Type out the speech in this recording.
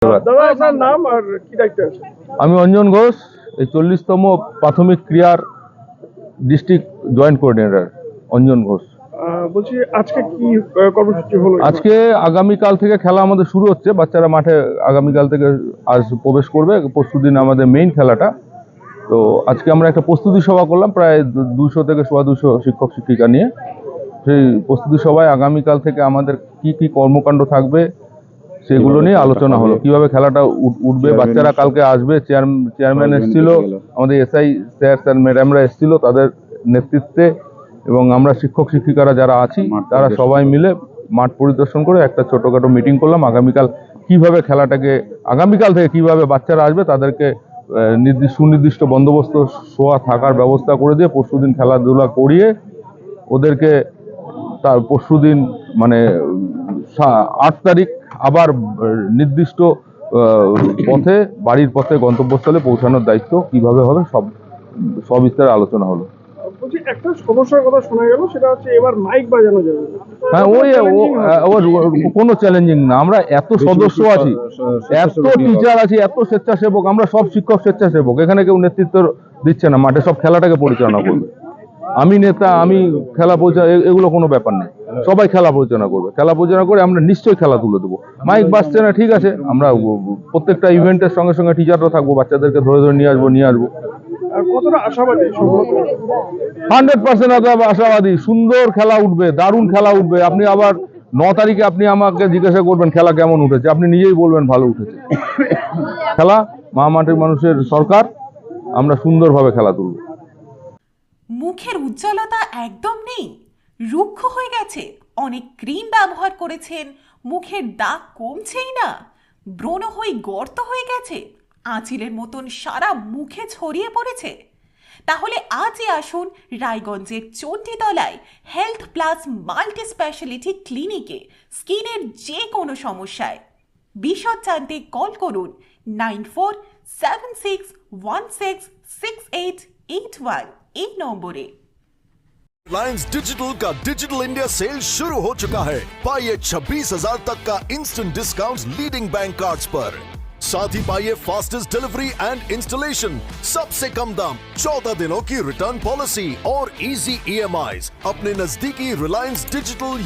দাদা আপনার নাম আর কি দায়িত্বে আছে? আমি অঞ্জন ঘোষ, এই 40তম প্রাথমিক ক্রিয়ার district joint coordinator Anjan Ghosh. বলছি আজকে কি কর্মসূচি হলো? আজকে আগামীকাল থেকে খেলা আমাদের শুরু হচ্ছে। বাচ্চারা মাঠে আগামীকাল থেকে আজ প্রবেশ করবে। পরশুদিন আমাদের মেইন খেলাটা। তো আজকে আমরা একটা প্রস্তুতি সভা করলাম প্রায় 200 থেকে 250 শিক্ষক শিক্ষিকা নিয়ে। সেই প্রস্তুতি সভায় আগামীকাল থেকে আমাদের কি কি কর্মকাণ্ড থাকবে সেগুলো নিয়ে আলোচনা হলো। কিভাবে খেলাটা উঠবে, বাচ্চারা কালকে আসবে। চেয়ারম্যান এসেছিল, আমাদের এসআই স্যার ম্যাডামরা এসেছিল তাদের নেতৃত্বে, এবং আমরা শিক্ষক শিক্ষিকারা যারা আছি তারা সবাই মিলে মাঠ পরিদর্শন করে একটা ছোটখাটো মিটিং করলাম। আগামীকাল কিভাবে খেলাটাকে, আগামীকাল থেকে কিভাবে বাচ্চারা আসবে তাদেরকে সুনির্দিষ্ট বন্দোবস্ত শোয়া থাকার ব্যবস্থা করে দিয়ে পরশুদিন খেলাধুলা করিয়ে ওদেরকে তার পরশুদিন মানে 8 তারিখ আবার নির্দিষ্ট পথে, বাড়ির পথে গন্তব্যস্থলে পৌঁছানোর দায়িত্ব কিভাবে হবে সবিস্তারে আলোচনা হলো। বলছি একটা সমস্যার কথা শোনা গেল, সেটা হচ্ছে এবার মাইক বাজানো যাবে। হ্যাঁ, কোনো চ্যালেঞ্জিং না। আমরা এত সদস্য আছি, এত টিচার আছি, এত স্বেচ্ছাসেবক, আমরা সব শিক্ষক স্বেচ্ছাসেবক। এখানে কেউ নেতৃত্ব দিচ্ছে না, মাঠে সব খেলাটাকে পরিচালনা করবে। আমি নেতা, আমি খেলা পরিচালনা, এগুলো কোনো ব্যাপার নেই। সবাই খেলা পরিচালনা করবে। খেলা পরিচালনা করে আমরা নিশ্চয়ই খেলা তুলে দেবো। মাইক বাজছে না, ঠিক আছে, আমরা প্রত্যেকটা ইভেন্টের সঙ্গে সঙ্গে টিচাররা থাকবো, বাচ্চাদেরকে ধরে ধরে নিয়ে আসবো। কতটা আশাবাদী? 100% আশাবাদী। সুন্দর খেলা উঠবে, দারুণ খেলা উঠবে। আপনি আবার 9 তারিখে আপনি আমাকে জিজ্ঞাসা করবেন খেলা কেমন উঠেছে, আপনি নিজেই বলবেন ভালো উঠেছে। খেলা মাটির মানুষের সরকার, আমরা সুন্দরভাবে খেলা তুলব। মুখের উজ্জ্বলতা একদম নেই, রুক্ষ হয়ে গেছে, অনেক ক্রিম ব্যবহার করেছেন, মুখের দাগ কমছেই না, ব্রণ হয়ে গর্ত হয়ে গেছে, আঁচিলের মতন সারা মুখে ছড়িয়ে পড়েছে, তাহলে আজই আসুন রায়গঞ্জের চণ্ডীতলায় হেলথ প্লাস মাল্টি স্পেশালিটি ক্লিনিকে স্কিনের যে কোনো সমস্যায়। বিশদ জানতে কল করুন 9476166881 এই নম্বরে। रिलायंस डिजिटल का डिजिटल इंडिया सेल शुरू हो चुका है। पाइए 26,000 तक का instant discount leading bank cards पर। साथ ही पाइए फास्टेस्ट डिलीवरी एंड इंस्टॉलेशन, सबसे कम दाम, 14 दिनों की रिटर्न पॉलिसी और इजी EMIs। अपने नजदीकी रिलायंस डिजिटल या